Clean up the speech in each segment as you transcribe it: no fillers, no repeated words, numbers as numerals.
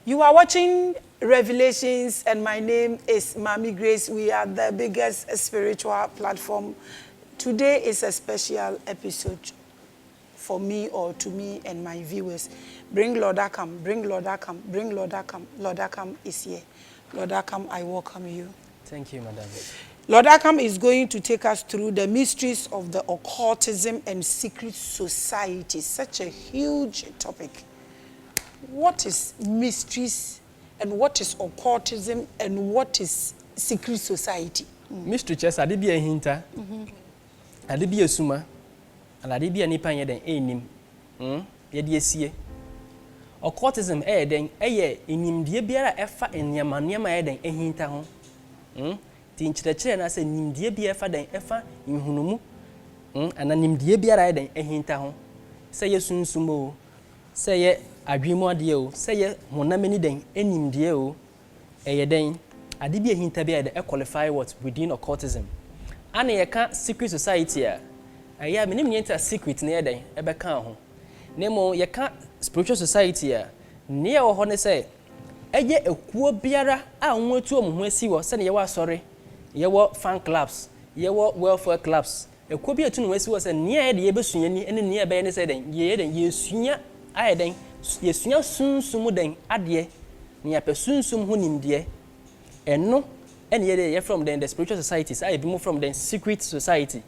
You are watching Revelations, and my name is Maame Grace. We are the biggest spiritual platform. Today is a special episode for me or to me and my viewers. Bring Lord Acham, bring Lord Acham, bring Lord Acham. Lord Acham is here. Lord Acham, I welcome you. Thank you, Madam. Lord Acham is going to take us through the mysteries of the occultism and secret society. Such a huge topic. What is mysteries and what is occultism and what is secret society? Mystery chess, I did be a hinter. I did be a summa. And I did be a nipan yet enim. Yet see. Occultism then in the beer effa in Yamania eden a hinter home. Tinch the chair and I say Nimdia be effa than effa in Hunumu. And a Nimdia beer eden a hinter home. Say ye soon sumo. Say ye. I dream more deal, say ye, Monamini den, enim deal, a den. I did be a hint to be a qualify what's within occultism. And a can't secret society. I am a secret near day, a bacan. Nemo, ye can't spiritual society. Near or honey say, a ye a poor bearer, I want to when see what send you are sorry. Ye were fan clubs, ye were welfare clubs. A could be a tune was a near the Abyssinian and near Benny said, ye then ye senior, I then. Yes, you soon sumuden adye, near person sum hunim dear, and no, and yet from then the spiritual societies, I be moved from the secret society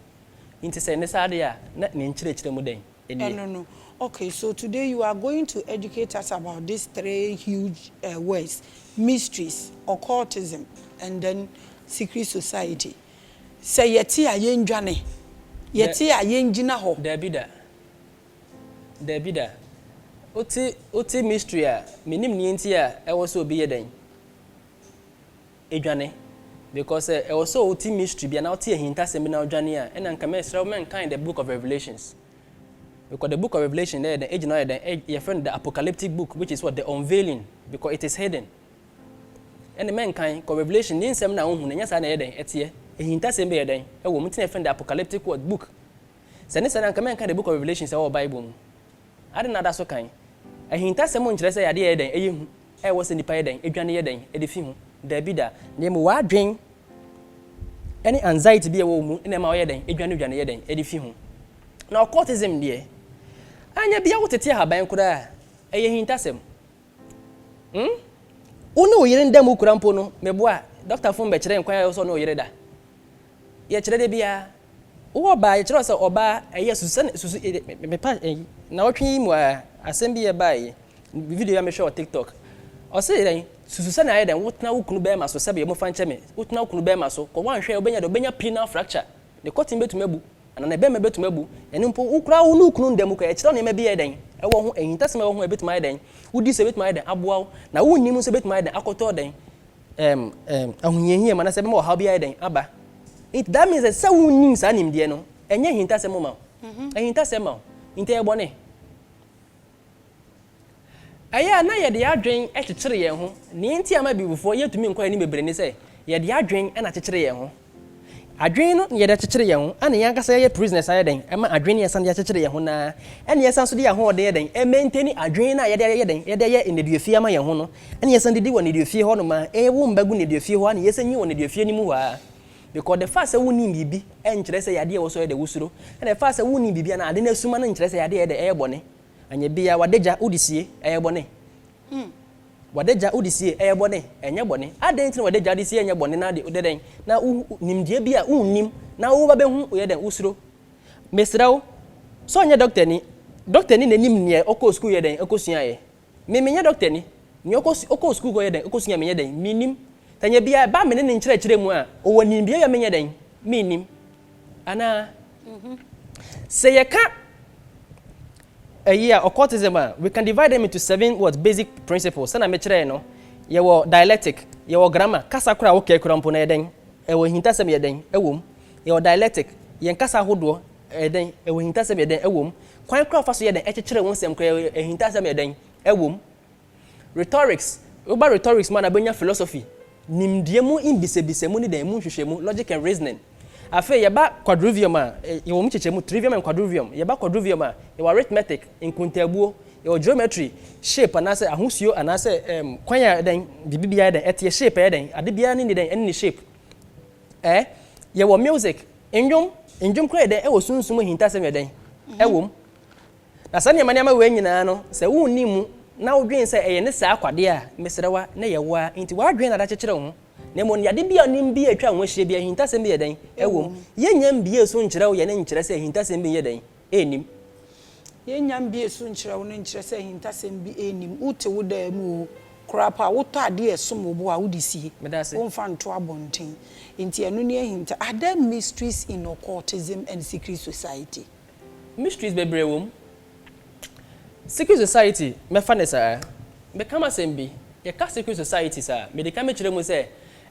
into Senesadia, not in church the modern. No. Okay, so today you are going to educate us about these three huge words: mysteries, occultism, and then secret society. Say yeti a yenjane, yeti a yenjina ho. Debida. Oti mystery a minim ni enti a e wo so obi yeden edwane because e wo so oti mystery bia na oti ehinta sem na odwane a na nka me sra men kind the book of Revelations, because the book of Revelation there the age now your friend the apocalyptic book, which is what the unveiling, because it is hidden. And the men kind of Revelation ni sem na ohun nya sa na yeden etie ehinta sem be yeden e wo mutine friend the apocalyptic book. Sane nka men kind the book of Revelation say Bible. I don't know that's okay. A hint as someone dress a dear day, I was in the pie day, a journey day, a defeat, the bidder, name what drink. Any anxiety be a woman in a my day, a journey day, a defeat. Now, occultism, dear. And you be able to tell her by a hint as him. Uno, you're in them who crampono, me boy, Dr. Fumbach, inquire also no yeda. Yet, let be a or by a trust or by a yes, Susan, now, were assembly by video I'm sure TikTok. Or say, Susan, I then what now could bear maso sabi mo fancheme, what now could bear maso, or one share obenya the benya penal fracture. The cotton bet to mebu, and I bear me bet to mebu, and umpo ukra unu kunun demuka, it's not a be a day. I won't ain't that's my bit my day. Who disabit my day, abwao, now who nimus a bit my day, akoto day. Here, man, I said more hobby I day, abba. It that means that someone needs an him, dear no, and yet he does a moment. And he does a moment. Inte bonnet. Aya na ye de adwen ekekere ye ho ne enti ama bi before ye tumi nkwa ni bebrene say ye de adwen na kekere ye ho adwen no ye de kekere ye ho ana yan kasa ye prisoners aye den ema adwen ye san de kekere ye ho na ene ye san so de ye ho de ye den e maintain adwen na ye de ye in the duafie ama ye ho no ene ye san de di woni duafie ho no ma e wo mbagu ne duafie ho ana ye san yi woni duafie ni mu ha, because the first woni bibi enkere say yade ye wo so ye de wusuro and the first woni bibi na ade na suma na nkere say yade ye de e bone anye bia wadeja udisie eye bone wadeja udisie eye bone enye bone adentin wadeja udisie enye bone na de odeden na nimdie bia unnim na wo ba behu oye den usuro mesrawo so nye doctor ni nanim ne okọ school ye den ekosua ye memenya doctor ni okọ school go ye den ekosua menye den minim tanya bia ba mene ne nkyerɛkyerɛ mu a o wani bia ya menye den minim ana se ye ka occultism, we can divide them into 7 basic principles. Sana mechire no, ye wo dialectic, ye wo grammar. Kasa kura wo ke kura mpona eden, e wo hintasem eden, ewom. Ye wo dialectic, ye nkasa hodo eden, e wo hintasem eden, ewom. Kwan kura faso eden, e chechire wonsem kura e hintasem eden, ewom. Rhetorics, uba rhetorics man abenya philosophy. Nimdie mu imbisebise mu ni den mu hwehwɛ mu, logic and reasoning. Afe yeba quadrivium a ye wo mchiche mu trivium and quadrivium. Yeba quadrivium a ye wo arithmetic, nkuntabuo, your geometry shape anase ahosuo anase kwan ya den bibia den etie shape ya den ade bia ni den ene shape ye wo music enjom kra den e wo sunsum hinta sem ya den e wom na sane ma we nyina no se wo nimu na wo dwen se eye ne sa akwade a mesrewa na ye wa nti wa dwen na da kyekere ho na mo ne ade bia nim bia atwa ho hye bia hinta sem ya den e wom ye nyam bia so nkyere wo ye ne nkyere se hinta sem bi ye den enim ye nyam bia so nkyere wo ne nkyere se hinta sem bi enim ute wo da mu krapa wo to ade esom obo a wo disi wo mfa nto abonten nti enu ne hinta are there mysteries in occultism and secret society? Ministries bebre wom secret society me fa ne sa me kama sembi ye ka secret society sa me de ka me kire mu se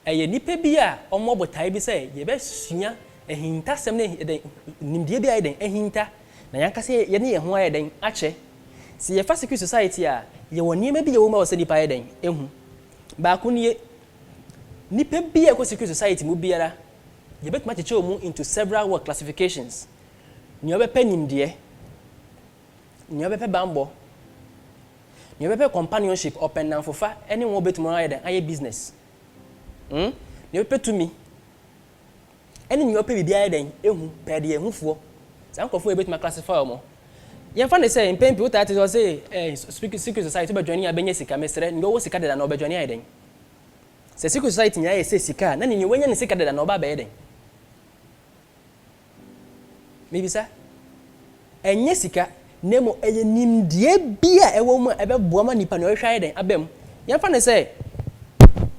eye nipa bi a omo botai bi se ye be sua ehinta sem ne nimdie bi a den ehinta na yanka se ye ne ye ho aye den ache si ye fa secret society a ye woni ma bi ye wo ma wo se nipa aye den ehu ba ku ne nipa bi a ko secret society mu biara ye betuma cheche mu into several work classifications ni obepe nimdie ni obepe bambo ni obepe companionship open na fofa any one betuma aye den aye business ni obepe tumi any ni obepe bibia aye den ehu pe de ehufuo sankofo e betuma classify omo ye fa ne say mpempi wo tate so say secret society be join ya benye sika mesre ni wo sika de na obe join aye den se secret society nya ye say sika na ni wenya ne sika de na oba be den maybe sir enye sika nemo eye nimdie bia ewo mu ebe boa ma nipa no hwa den abem ye fa ne say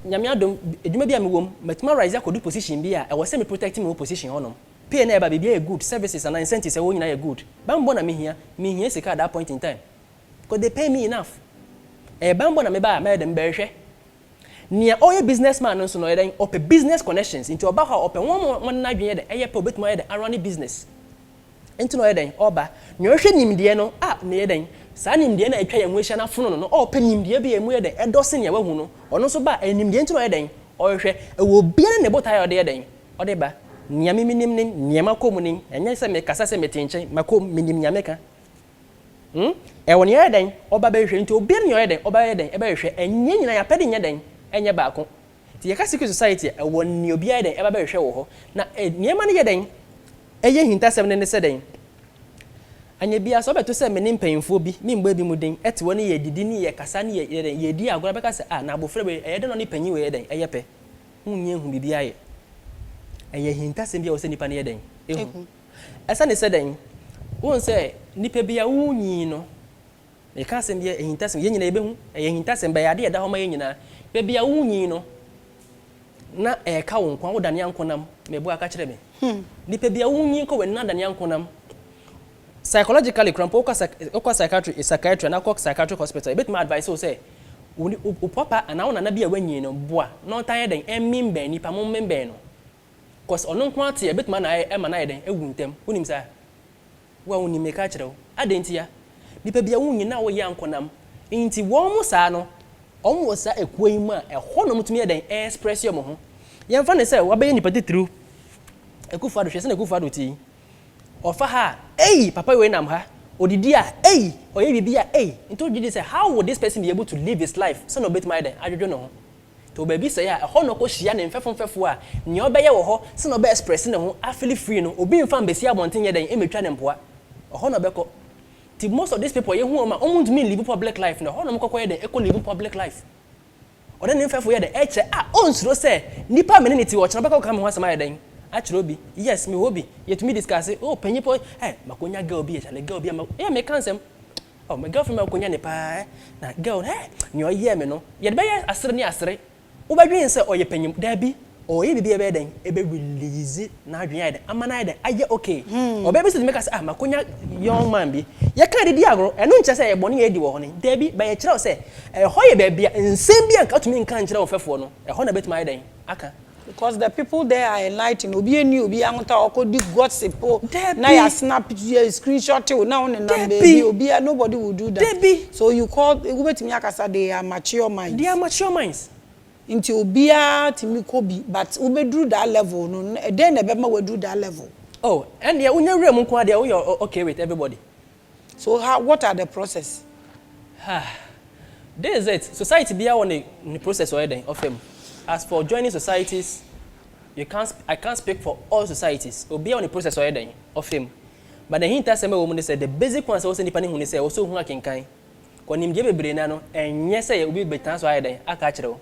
nyame adom edwuma bia me wom matima rise akodu position bia e wo say me protect me position honom pay na eba bibia good services and incentives e wo nyina ye good bambo na me hia sika at that point in time because they pay me enough bambo na me ba me dem be hwe nia oye businessman no so no eden ope business connections into oba ha ope won na dwen ye de eye pe obetuma ye de arani business into no eden oba nyo hwe nimdie no na ye den sa nimdie na atwa ye nwehia na fono no ope nimdie bi ye mu ye de edose ne wahu no ono so ba nimdie into no eden ohwe ewo bia ne bota ye de eden ode ba nyame minim nim nyama komu nim enye se me kasa se metinche makom minim nyame ka woni ye den oba be hwe nti obi ne ye den oba ye den e be hwe enye nyina ya pede nye den enye baako ti ye ka secret society woni obi ye den e ba be hwe wo ho na nyema ne ye den eye hinta sem ne se den anya bia so beto se me ne mpanyimfo bi mi mgba bi mu den ete woni ye didi ni ye kasa ni ye den ye di agora be ka se na abofre be ye den no ni panyi we ye den eye pe hunye hu bibia ye eye hinta sem bia wo se nipa ne ye den ehu esa ne se den won se nipa bia wunyi no e ka sem bia hinta sem ye nyina ebe hu eye hinta sem ba ya de da ho ma ye nyina be bia wunyi no na e ka won kwa wo dane ankonam me bo aka kire me nipa bia wunyi ko we na dane ankonam psychologically crampo ko psychiatry na ko psychiatric hospital bit my advice so say u papa ana wona na bia wanyi no boa no tan ye den emimben nipa mo memben no cause ono nko ate bit ma na e ma na ye den ewu ntem unim sa wa woni me ka kire wo adentia nipa bia wunyi na wo ye ankonam nti wo mo sa no omo sa ekuan mu a eho no mutumi ye den express yo mo ho ye mfa ne say wa be nipa titru ekufado hwese na ekufado ti ofa ha papa we nam ha odidi a oye bibia into did say how would this person be able to live his life so no bet my den adwodo no ho to baby say a ho no ko hia ne mfefo a ne obeye wo ho so no be express ne ho afili free no obi mfa mbesi abonten ye den emetwa ne mpoa ho no beko ti most of these people ye hu ma omuntu me live public life no ho no mkokọ ye den eco live public life oda ne mfefo ye den eche onsuro say nipa me ne ti wo chena beko ka me ho asama ye den actually yes me hobby yet me discuss penny boy makonya girl be chale girl be me cancel my girlfriend makonya ne pa na girl nyo ye me no ye be asere ni asere wo ba dwen se oye penny da bi oye bibi e be den e be release na adwen ya den amana ya den aye okay obe be se me ka say makonya young man bi ye kan de di agro eno nche se ye bone ye di wo ho ne da bi ba ye kire se ho ye ba bia nsem bia nka tumi nka nkire wo fefo no ho na betuma ya den aka because the people there are enlightened obi eni obi anota okodi gossip na ya snap screenshot na on number baby obi nobody will do that so you call ubetimi akasa they are mature minds into obi timi kobi but ubedru that level no then na be ma we do that level and ya unya wura mu nko ade we okay with everybody so what are the process This is it. Society be on the process already of him. As for joining societies, I can't speak for all societies. Will be on the process already of him. But the hint that some woman said the basic ones also depending on say also who can kind. When him give a brain and yes, say it will be better so I catch it.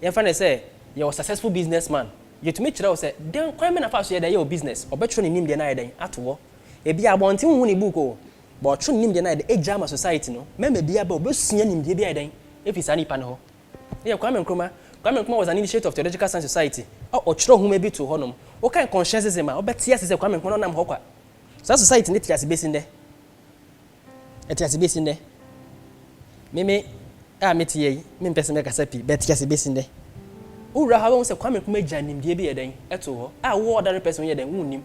You find say you're a successful businessman. You to make sure say then quite many of us that your business or better than him the night at war. It be about him who book. But true him the night the age society no. Remember be about seeing him the be if it's any panel. Yeah, Kwame Nkrumah was an initiator of Theological Science Society. Or true who may be to honor. What kind of conscience is him? Or bet yes is a Kwame Nkrumah nam hokwa. So society need to be in there. It has been in there. Me meet ye, me person make a sepi, bet yes be in there. Ura how won say Kwame Nkrumah janim die be eden eto ho. Wo other person ye den wunnim.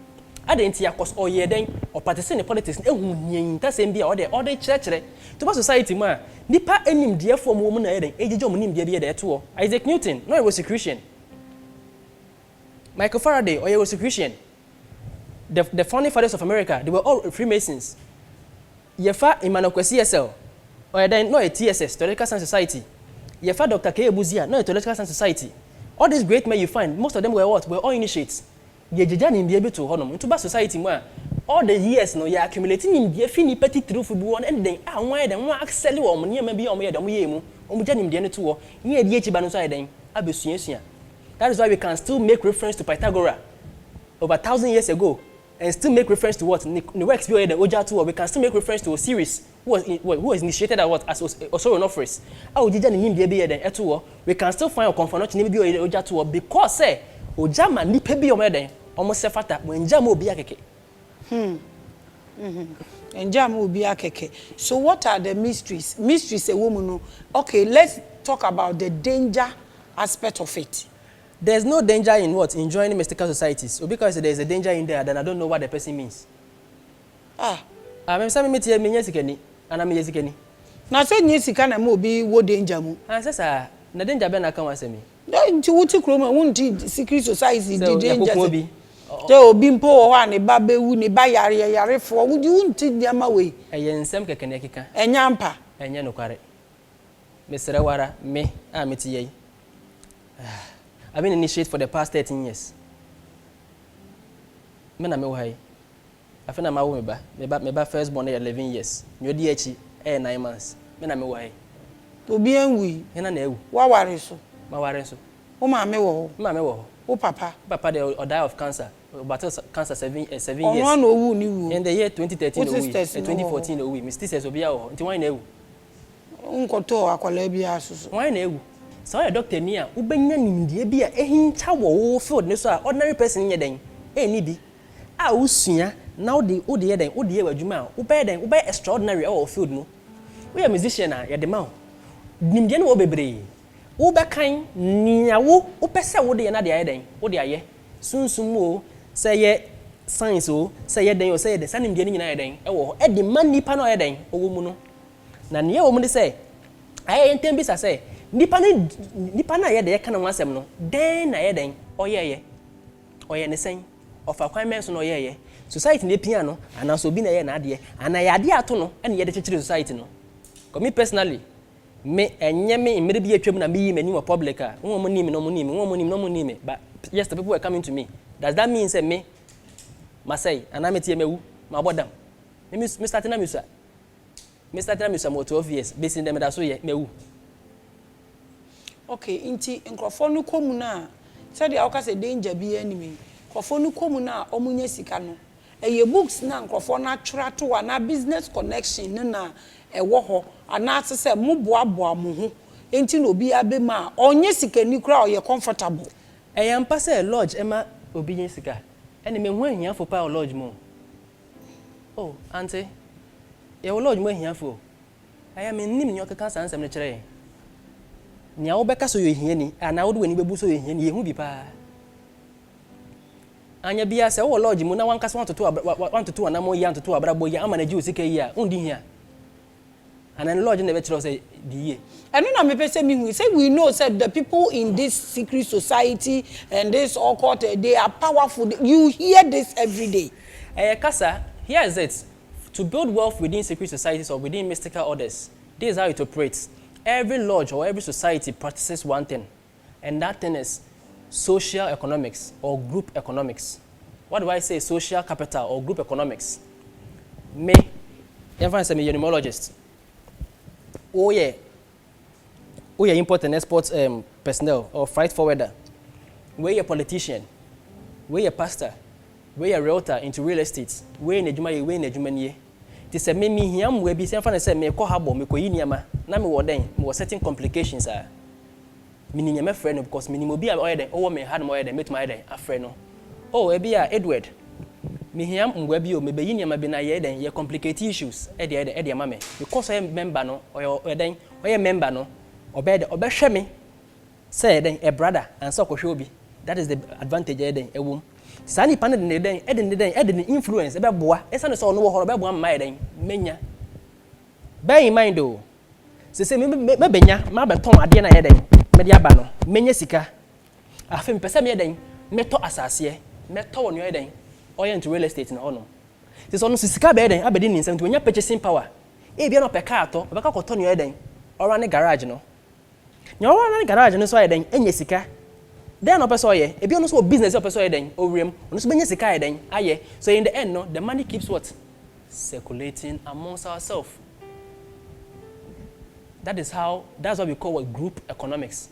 Adenti akos oye den or participate in politics ehun nyin tasem bia or the church to ba society ma nipa enim die form wo mu na eden ejeje omunim die be eto ho. Isaac Newton no Rosicrucian. Michael Faraday or Rosicrucian. The founding fathers of America, they were all Freemasons. Yefa Emmanuel CSL or then no a TSS, Theological Science Society. Yefa Dr. K. Buzia, no a Theological Science Society. All these great men you find, most of them were what? Were all initiates. Yejejan in be able to honor into bad society where all the years no you accumulating in the fini petty through football and then why then one excel or near maybe on me yemu omujanim the two near the H side then abesuensia. That is why we can still make reference to Pythagoras over 1,000 years ago and still make reference to what the works the Oja two we can still make reference to Osiris who was initiated at what as Osirionophris. Jejan in him the be then eto we can still find a confirmation maybe Oja two because say Ojama ni pebi omeden almost sefata when jam obi akeke. And jam obi akeke. So what are the mysteries? Mysteries a woman no. Okay, let's talk about the danger aspect of it. There's no danger in what? In joining mystical societies. So because there's a danger in there, then I don't know what the person means. I'm saying me tie me nyesikani, ana me nyesikani. Na say nyesika na mo obi wo danger mu. Say sir, na danger be na kan wasemi. Nti wuti kroma wunti secret society di danger. Te obi mpo wo ha ne ba bewu ne ba yare fo wunti diama we. Eye nsem keke ne keka. Enya mpa. Enye no kware. Mesere wara me a metiye. I've been initiated for the past 13 years. Me na me wo hai. Afa na ma wo me ba first born 11 years. Nyodi echi 9 months. Me na me wo hai. Obi enwi. He na ewu. Wa ware so. Ma ware so. O ma me wo. Ma me wo. O papa. Papa they die of cancer. Battle cancer 7 years. Ono no wu ni wu. In the year 2013 no we. 2014 no we. Mr. says obi awo. Nti wan na ewu. Nkoto akwala bi asusu. Wan na ewu. So your doctor ni a ubenya nimdie bi a ehincha wo field ne so a ordinary person nye den. Eni bi. A usua na odi ye den, odi ye wadwuma a ubey den, ubey extraordinary our field no. We are musician a ye de ma. Nimdie no wo bebre. Ubekan niawo upese wo de ye na de aye den, wo de aye. Sunsum o, say ye science o, say ye den o say ye de sanimdie ni nyina ye den. E wo e de man nipa no ye den, owo mu no. Na ne ye wo mu de say aye ntem bi sa say nipa na ye de ye kana wasem no den na ye den oyeye ne sen of akwan so no oyeye society ne pia no ana so bi na ye na ade ana ye ade ato no ene ye de chechire society no for me personally me enye me mmere bi atwam na me yi mani wa public a won mo nimi no mo nimi but yes the people were coming to me. Does that mean say me masai ana me tie mewu ma bodam me start na musa mo 12 years based in them that so ye mewu. Okay, inti nkrofo no komu na said the aka say danger bi enemy. Nkrofo no komu na omunye sika no. Eye books na nkrofo na twra to wa na business connection na ewo ho ana se mo boaboa mo ho. Enti no obi abe ma onye sika ni kura oye comfortable. Eye ampa say lodge ema obi nye sika. Ene me ho ahia fo pa lodge mo. Oh, auntie. Ye lodge mo ahia fo. Aya me nim nyo kaka sansem ne kire. Nya wo beka so yo hiani ana wo de wani bebu so yo hiani ye hu bi pa anya bia se wo lodge mu na wanka so want to na mo ya to abrabo ya ama na ji osika yi a undi hia ana lodge na be kire say di ye eno na me pese mi hu say we know said the people in this secret society and this occult they are powerful. You hear this every day. Kasa here is it to build wealth within secret societies or within mystical orders. This is how it operates. Every lodge or every society practices one thing, and that thing is social economics or group economics. What do I say? Social capital or group economics. Me, everyone say me a numerologist. Oh yeah, import and export personnel or freight forwarder. Where a politician, where a pastor, where a realtor into real estate, where in a juma. They say me hiam we be say fan say me ko habo me ko yiniama na me wo den me certain complications are. Me ni nyama friend because me ni obi a oyeden owo me had mo oyeden met my den afre no. Oh e bia Edward. Me hiam ngwa bi o me be yiniama bi na ye den ye complicate issues e de ma me because I member no or den oye member no obede obehwe me say den a brother and so ko hwe obi. That is the advantage e den ewom. Sani pan the influence ebe boa esa no so no wo horo be boa ma eden menya bear in mind o se me benya ma beton ade na eden me de aba no menya sika afem pese me eden meto asase meto wonu eden oye into real estate na ono se so no sika be eden abedi ni nsem to nya purchasing power e bia no peka ato obeka koto no eden ora ne garage no nya ora ne garage no so eden enya sika. Then person ye, if you know business person then overem, on so many sika then aye. So in the end, no, the money keeps what? Circulating amongst ourselves. That's what we call what group economics.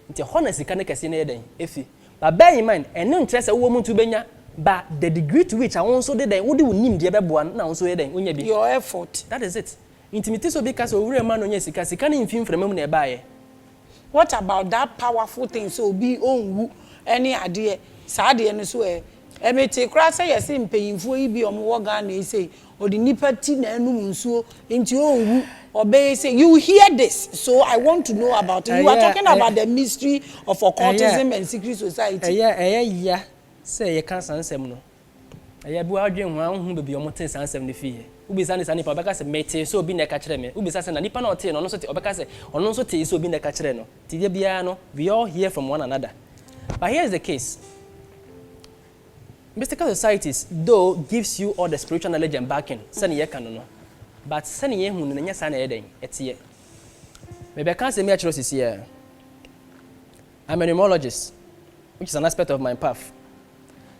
It's a honest can make then if you but bear in mind, and no interest a woman to benya, but the degree to which I also did then would you name the other one now so then when you be your effort. That is it. Intimacy so because over a man on yes, because can in film from a nearby. What about that powerful thing? So be on any idea. Sadi and so emete cross yes in paying for you be on Wagan say or the nipati na enum so into owu obey say you hear this. So I want to know about it. You are talking about the mystery of occultism and secret society. Yeah. Say you can't answer no. Aya bu adwen ho hu bebi omoten sansem ne fie. Ubi sane sane pa obeka se mete so obi na ka kire me. Ubi sase na nipa na ote no no so te obeka se ono so te so obi na ka kire no. Ti dia bia no we all hear from one another. But here is the case. Mystical societies though gives you all the spiritual knowledge and backing. Sane ye kan no. But sane ye hu no nya sane ye den etie. Me be kan se me a kire sisi here. I'm a numerologist, which is an aspect of my path.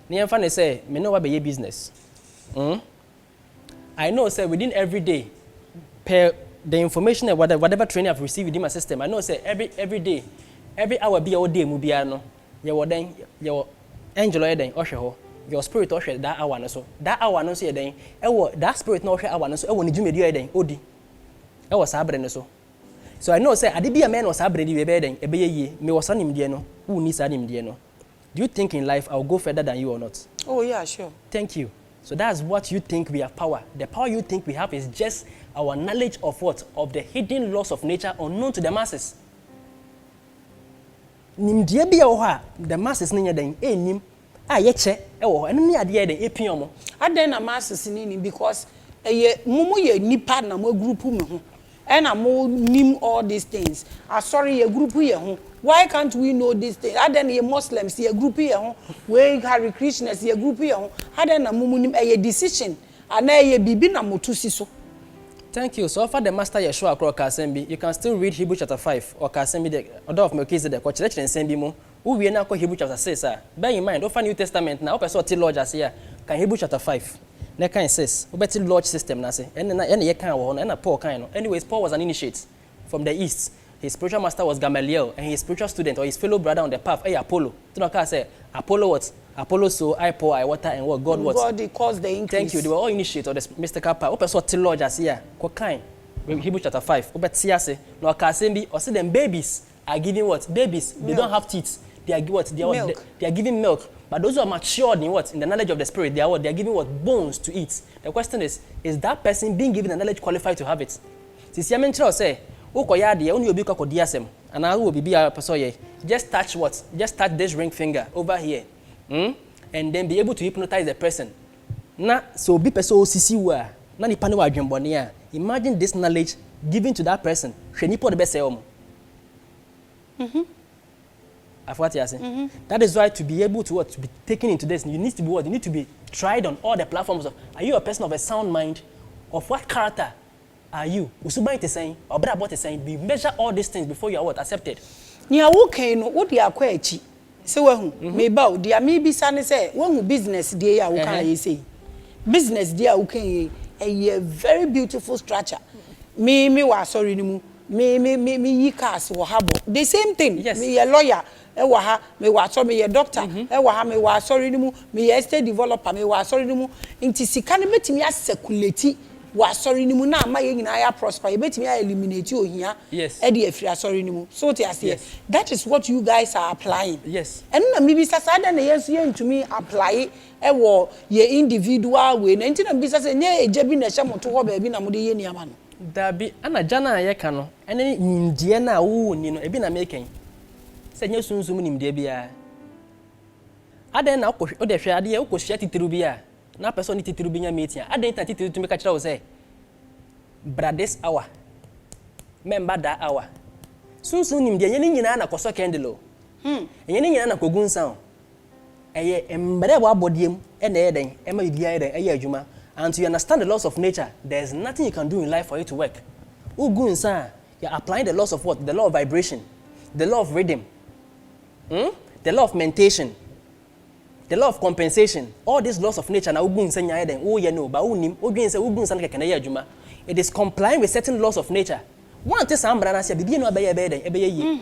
Near fan say, me know what be business. I know, say within every day, per the information and whatever training I've received within my system, I know, say every day, every hour be all day mubiano. Your angel or den osho, your spirit osho that hour no so. That hour no so den. That spirit no osho hour no so. When you do me den odi. I was sabre no so. So I know, say I did be a man was sabre di be den. Ebe ye me was anim die no. Who needs anim die no. Do you think in life I'll go further than you or not? Oh, yeah, sure. Thank you. So that's what you think we have power. The power you think we have is just our knowledge of what? Of the hidden laws of nature unknown to the masses. Nimdie bia wo ha, the masses nya den enim a ye che e wo eno ne ade den epion mo. Aden na masses ni because mumu ye nipa na mo group me ho. And I'm name all these things. Sorry, a group here. Why can't we know these things? I then a Muslims see a group here. We Hare Krishna see a group here. I then a mumu a decision. And a bibi na motusi so. Thank you. So offer the master Yeshua across Kasembi. You can still read Hebrew chapter 5 or Kasembi the order of Melchizedek. Ko church and Sembi mo. Who we na ko Hebrew chapter 6 ah. Bear in mind, offer New Testament na open so till Lord as here. Can Hebrew chapter 5. Na kind says, obeti lodge system na say. And ye kan wo na Paul kan no. Anyways, Paul was an initiate from the east. His spiritual master was Gamaliel, and his spiritual student or his fellow brother on the path, Apollo. To say Apollo what? Apollo so I pour, I water, and what God what? God caused the increase. Thank you. They were all initiated of the mystical power. Open so till Lord as here. What kind? Hebrews chapter 5. Obeti ase. No akasembi or say them babies are giving what? Babies. Milk. They don't have teeth. They are what? They are giving milk. But those who are matured in what? In the knowledge of the spirit, they are what? They are giving what? Bones to eat. The question is that person being given the knowledge qualified to have it? Since you mentioned say, Okoya de only obi ko diasem, and I will be a person. Just touch what? Just touch this ring finger over here. And then be able to hypnotize the person. Na so be person osisi wa. Na ni pane wa adwembone a. Imagine this knowledge given to that person. Hwe nipo de be say omo. What you saying? That is why to be able to what? To be taken into this, you need to be what? You need to be tried on all the platforms of. Are you a person of a sound mind? Of what character are you? Usuba is saying, or brother what is saying, we measure all these things before you are what accepted. Nia okay no what dia kwa echi. Se wahu me ba dia me bi sane say wahu business dia ya wo kan ye say. Business dia wo kan a very beautiful structure. Me wa sorry ni mu. Me yi cars wo habo. The same thing. Yes. Me a lawyer. Ewa ha me wa so me ye doctor. Ewa ha me wa sorry ni mu. Me ye estate developer me wa sorry ni mu. Nti sika ne betimi asekuleti. Wa sorry ni mu na ama ye nyina ya prosper ye betimi ya eliminate ohia e de afiri sorry ni mu so te ase that is what you guys are applying yes and na me bi sasa da na yesu ye ntumi apply e wo ye individual way na ntina bi sasa nye eje bi na hye moto ho ba bi na mo de ye niama no da bi ana jana ye ka no ene nyindie na wo ni no e bi na meken se nye sunsun nimdie bia aden na o de hwe ade ye okohia titiru bia na person titiru bi nya meeting aden ta titiru tumi ka kira wo say brades hour member da hour sunsun nim de nyene nyina na koso candle nyene nyina na kogunsan eye embre bo abodiem e na eden e ma bibia eden eye adwuma and you understand the laws of nature there's nothing you can do in life for it to work ugunsan you're applying the laws of what the law of vibration the law of rhythm the law of mentation the law of compensation all these laws of nature na ugunsan nya eden wo ye no ba unim odwen ugunsan keke na ye adwuma it is complying with certain laws of nature one thing sambra na sia bibie no abeye eden ebeye yi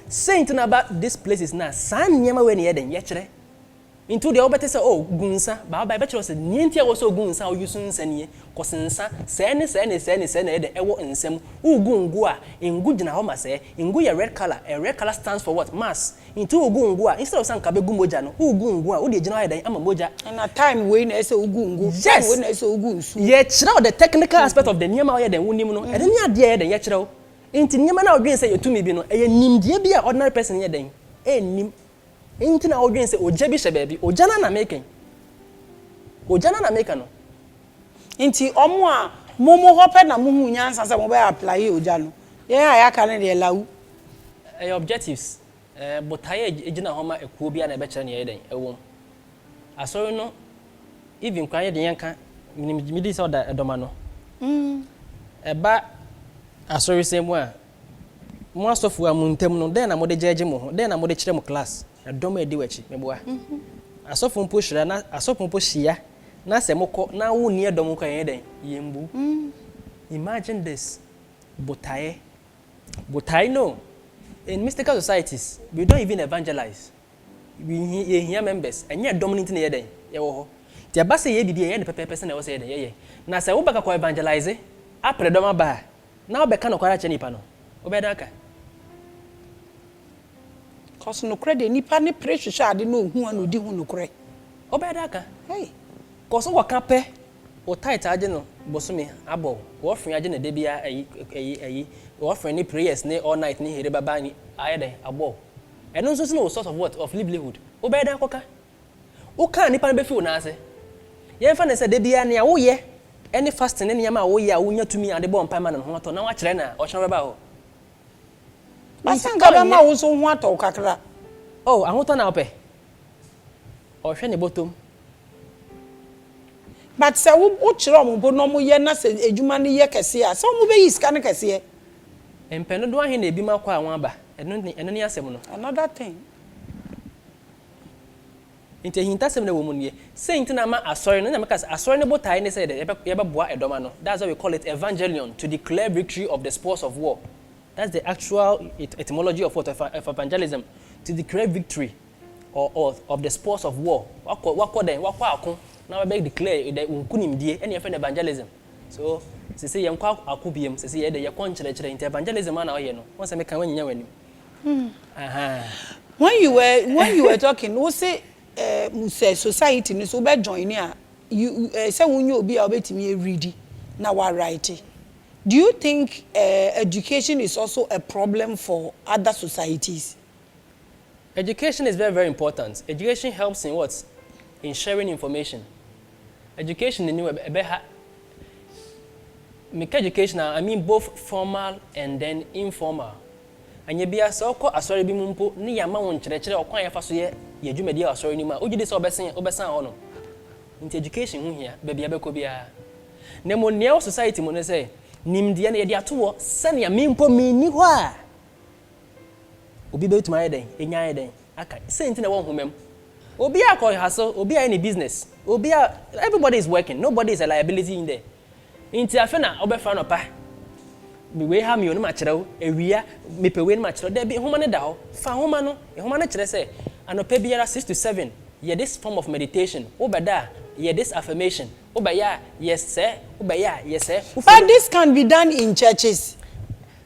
saying about this places na san nyama we ne eden ye kire into the obete say oh gunsa ba ba be kire say nientia wo so gunsa o yusu nsanie kosensa se ne eden ewo nsem ugungu a engu gina ho ma se engu ye red color a red color stands for what mass into ugungu a instead of san ka be gumoja no ugungu a wo de gina eden ama moja and a time we na say ugungu time we na say ugunsu ye kire the technical aspect of the nyama we eden wonim no eden ya de eden ye kire inti nyama na odwen say yetumi bi no eye nimdie bi a ordinary person ye den nim inti na odwen say oja bi hye baabi oja na meken no inti omo a momo hope na muhu nyansa se mo be apply oja no ye ya ka ne de lawu objectives but aye ejina homa ekuo bi na ebe kire ne ye den ewom asori no even kwa ye den yanka midi say oda edoma no eba asori semu a mo asofu amuntem no den na mo de jeje mo ho den na mo de kire mo class edoma edi wachi meboa asofu mpo hira na asofu mpo hia na se moko na wo ni edom kwa yen den yembu imagine this botaye no in mystical societies we don't even evangelize we hear members and yet dominant in yeden ye wo ho ti aba se ye bibi ye ne pepe na wo se yeden ye na se wo baka ko evangelize apre doma ba na wo beka no kwara che nipa no wo be daka cause no credit nipa ne pressure ade no hu anu di hu no kre wo be daka hey cause wo ka pe o tight age no bosome abo wo fun age na de bia ayi wo fun ni prayers ni all night ni here baba ni ayede abo eno nso no source of what of livelihood wo be da koka wo kan nipa be fi wo na ase ye fa na se de bia ne wo ye any fasting ne nyama wo ye a wo nya tumi ade bo mpa ma na ho to na wa kire na o hwe baba ho masanga ba ma wo so ho ato kakra oh ahoto na ope o hwe ne botom but say wo kire omo bo no mo ye na se ejuma ne ye kese a so mo be yi sika ne kese empeno do ahe na ebi makwa anwa aba eno ni asem no another thing inte hintasem na wo mu nie saint na ma asori no na meka asori ne botai ne say ye be boa edoma no that's why we call it evangelion to declare victory of the spoils of war that's the actual etymology of what of evangelism to declare victory or of the spoils of war wakwa akon na we declare the unkunimdie ene ye evangelism so se say yankwa akobiem se say ye de ye konkyerechire inte evangelism na o ye no won se me kan wanyanya wanim when you were talking we say society ni so be join a you say won you obi a obetimi read na wa write do you think education is also a problem for other societies? Education is very, very important. Education helps in what? In sharing information. Education in education, I mean both formal and then informal. And you be a so called asori bi mumpo ni yama won kyerɛkyerɛ okwan ya fa so ye dwumadi asori ni ma ogide so obesan ho no. Into education hu hia ba bia be ko bia. Na mo nea society mo ne say nimdeɛ no yɛde ato wɔ sɛnea mempo menni hɔ a obi bɛtumi ayɛ dɛn ɛnya ayɛ dɛn aka sɛnti na wɔn homam obi akɔ haso obi ayɛ ne business obi everybody is working, nobody is a liability in there nti afe na ɔbɛfa no pa me we ha me onu ma kyerɛw ewia me pe we no ma kyerɛw da bi homa ne da hɔ fa homa no homa no kyerɛ sɛ anopa biara 6 to 7 yɛ this form of meditation obɛda yɛ this affirmation obɛya yes sɛ obɛya yes sɛ but this can be done in churches.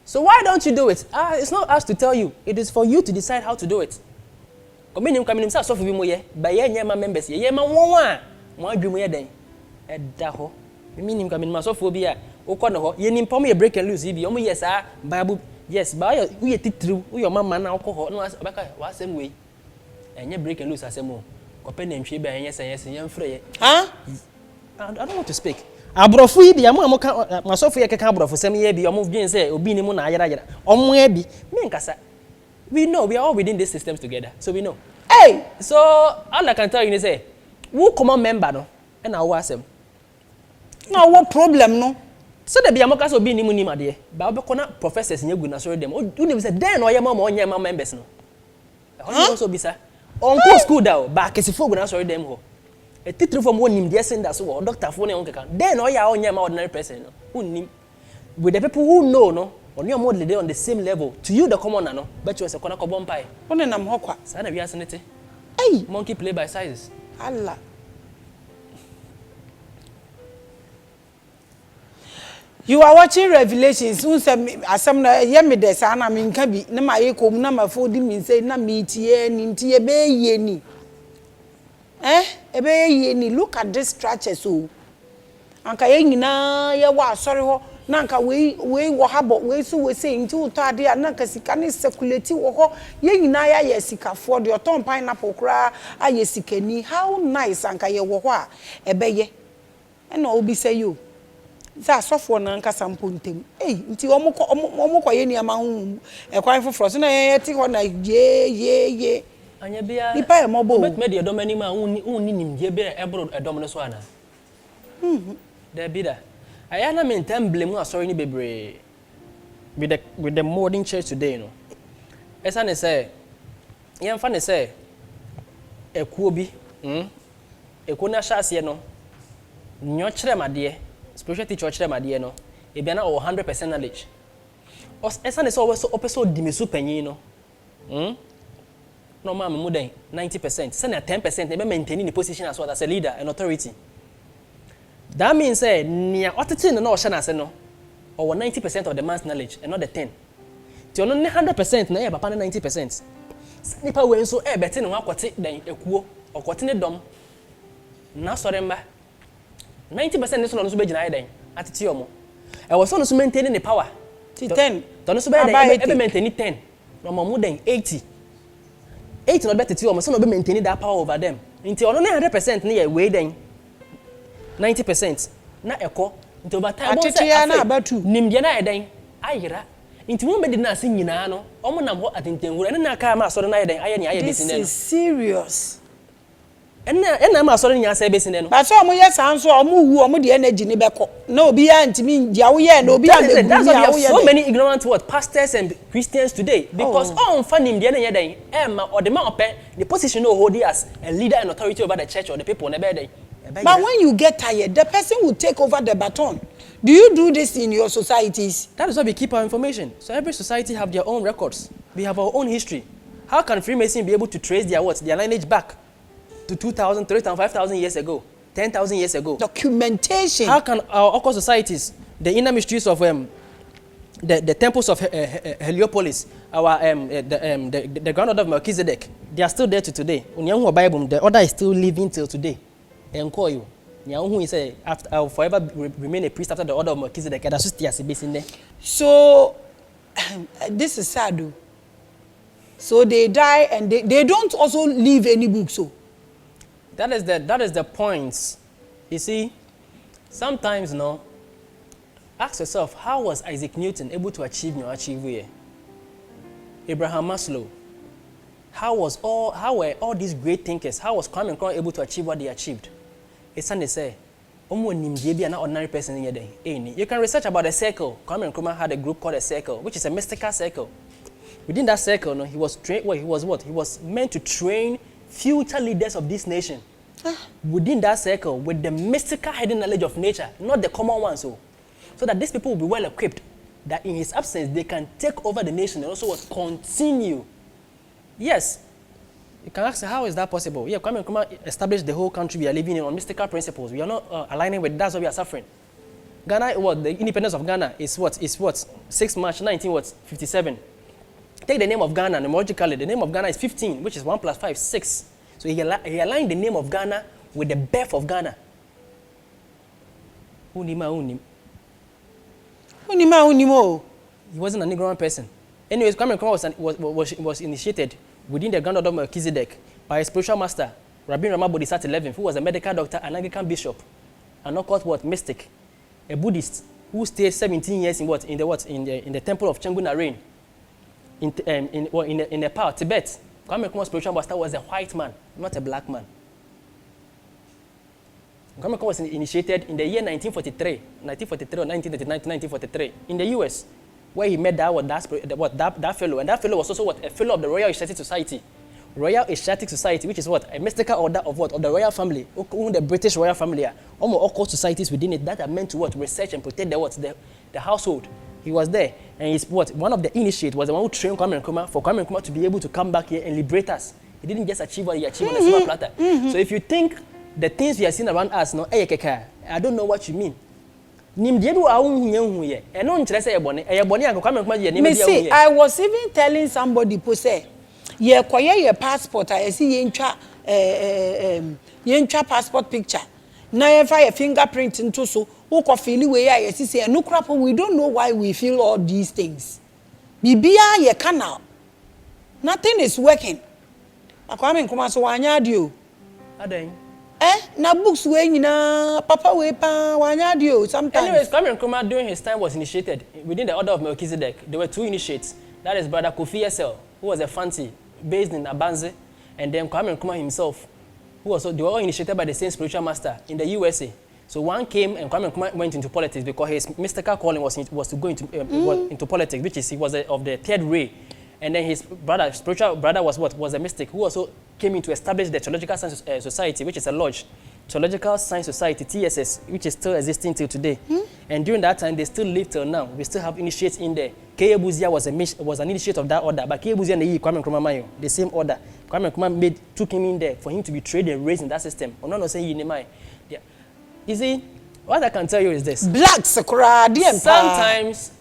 So why don't you do it? It's not us to tell you, it is for you to decide how to do it. Communion sa so for bi mo ye ba ye nyema members ye ma won a mo adwum ye den ɛda hɔ minim communion so for bi a ukɔ no hɔ ye nim pom ye break and loose bi omo yes a bible yes ba ye titiriw wo mama na ukɔ hɔ no obeka wa asɛm wei ɛnyɛ break and loose asɛm o kɔpɛ na ntwe ba ɛnyɛ sɛ yɛ mfrɛ ye I don't want to speak abrofo yi bi amo ka masofo ye keka abrofo sem ye bi omo dwen say obi ni mu na ayera omo e bi me nkasa we know we are all within these systems together so we know hey so all I can tell you is say who common member no and na wo asem na what problem no so the bi amo ka so obi ni mu ni made ba obekọ na professors nyegu na sorry dem uni say den no ye mama onye mama members no also bi sa on school da ba kesifo gu na sorry dem ho a titri from one nim dey send that so doctor for na onke kan then no ya onye ma ordinary person no unnim with the people who know no oni omo dey on the same level to you the commoner no but you say kona ko bompai one nam ho kwa sa na wi asenete hey monkey play by sizes Allah you are watching Revelations asam na ye me de sa na me nka bi na ma ye kom na ma fo di mi say na me tie ni ntie be ye ni ebe ye ni look at this structure so anka ye nyina ye wa asori ho na anka we wo habo we so we say nti uto ade a na ka sika ne circulate wo ho ye nyina ya ye sika fo de oton pineapple kra aye sikani how nice anka ye wo ho a ebe ye na obi say you za sofo na anka sampo ntem nti omukọ ye ni ama hu e kwan foforo so na ye ti ho na ye anya bia nipa e mobo bet me de domani ma unni nimdie be ebro edom no so ana da bida aya na me blame asori ni bebre with the modern church today no esa ne say yem fa ne say ekuo bi ekuo na hyase no nyo kyerɛ made spiritual teacher kyerɛ made no e bia na 100% knowledge esa ne say opeso di mesu panyin no no ma mu den 90% say na 10% e be maintain the position as well as a leader and authority. That means say near otete no ohye na ase no or 90% of the man's knowledge and not the 10. Ti ono ne 100% na e papa na 90%. Nipa we nso e bete ne ho akote den ekuo okote ne dom na sore mba 90% ne so no so be gina den atete omo e wo so no so maintain the power ti 10 to no so be den e be maintain 10 no mo mu den 80 no better to omo so no be maintain that power over them nti ono ne 100% ne ye we den 90% na eko nti over time bon say na abatu nimde na eden ayira nti mo be di na ase nyina no omo nam ho atentenhuru ene na aka ma asore na eden aye ne aye besin ne no this is serious ene ma asore nya ase besin ne no ba so omo yes anso omo wu omo de energy ne beko na obi ya ntimi ndia wo ye na obi ya be that's why we have so many ignorant what pastors and Christians today because on fa nimde ne yeden ma odema open the position no hold as a leader and authority over the church or the people ne be den. But when you get tired, the person will take over the baton. Do you do this in your societies? That is why we keep our information. So every society have their own records. We have our own history. How can Freemason be able to trace their lineage back to 2,000, 3,000, 5,000 years ago, 10,000 years ago? Documentation. How can our occult societies, the inner mysteries of the temples of Heliopolis, our the grandmother of Melchizedek, they are still there to today. Unyangu Bible, the order is still living till today. And call you. Who say after I will forever remain a priest after the order of Melchizedek. That's just the base in there. So this is sad. So they die and they don't also leave any book. So that is the point. You see, sometimes ask yourself, how was Isaac Newton able to achieve here? Abraham Maslow. How were all these great thinkers? How was Kwame Nkrumah able to achieve what they achieved? It's something they say, an ordinary person in your day. You can research about the circle. Kwame Nkrumah had a group called a circle, which is a mystical circle. Within that circle, no, he was trained. Well, he was what? He was meant to train future leaders of this nation. Within that circle, with the mystical hidden knowledge of nature, not the common one, so that these people will be well equipped, that in his absence they can take over the nation and also what continue. Yes, you can ask how is that possible? Yeah, Kwame Nkrumah established the whole country we are living in on mystical principles. We are not aligning with that's why we are suffering. Ghana, what the independence of Ghana is what 6 March 1957. Take the name of Ghana, numerologically, the name of Ghana is 15, which is 1 + 5, 6. So he aligned the name of Ghana with the birth of Ghana. Unimo. He wasn't an ignorant person. Anyways, Kwame Nkrumah was initiated within the Grand of Melchizedek by a spiritual master, Rabbi Rama Bodhisattva 11th, who was a medical doctor, an Anglican bishop, an occult mystic, a Buddhist who stayed 17 years in the temple of Chengu in Nepal, Tibet. Kwame Nkrumah's spiritual master was a white man, not a black man. Kwame Nkrumah was initiated in the year 1943 or 1943 in the US, where he met that fellow, and that fellow was also a fellow of the Royal Asiatic Society. Royal Asiatic Society, which is a mystical order of the royal family, the British royal family, almost occult societies within it that are meant to research and protect the household. He was there, and one of the initiates was the one who trained Kwame Nkrumah for Kwame Nkrumah to be able to come back here and liberate us. He didn't just achieve what he achieved on a silver platter. So if you think the things we are seeing around us, I don't know what you mean. I was even telling somebody, your passport, I see your passport picture. Now if I fingerprint into so we don't know why we feel all these things. Bibia ye canal. Nothing is working. Kwame Nkrumah so wanyadio. Adeng. Na books we nyina papa we pa wanyadio sometimes. Anyways, Kwame Nkrumah during his time was initiated within the order of Melchizedek. There were 2 initiates. That is Brother Kofi Esel, who was a Fanti based in Abanze, and then Kwame Nkrumah himself, they were all initiated by the same spiritual master in the USA. So one came and Kwame Nkrumah went into politics because his mystical calling was to go into politics, which is he was of the 3rd ray. And then his spiritual brother was a mystic who also came in to establish the Theological Science Society, which is a lodge, Theological Science Society, TSS, which is still existing till today. And during that time, they still live till now. We still have initiates in there. K.A. Buzia was an initiate of that order, but K.A. Buzia and Kwame Nkrumah Mayo, the same order. Kwame Nkrumah took him in there for him to be trained and raised in that system. I'm not saying you see, what I can tell you is this. Sometimes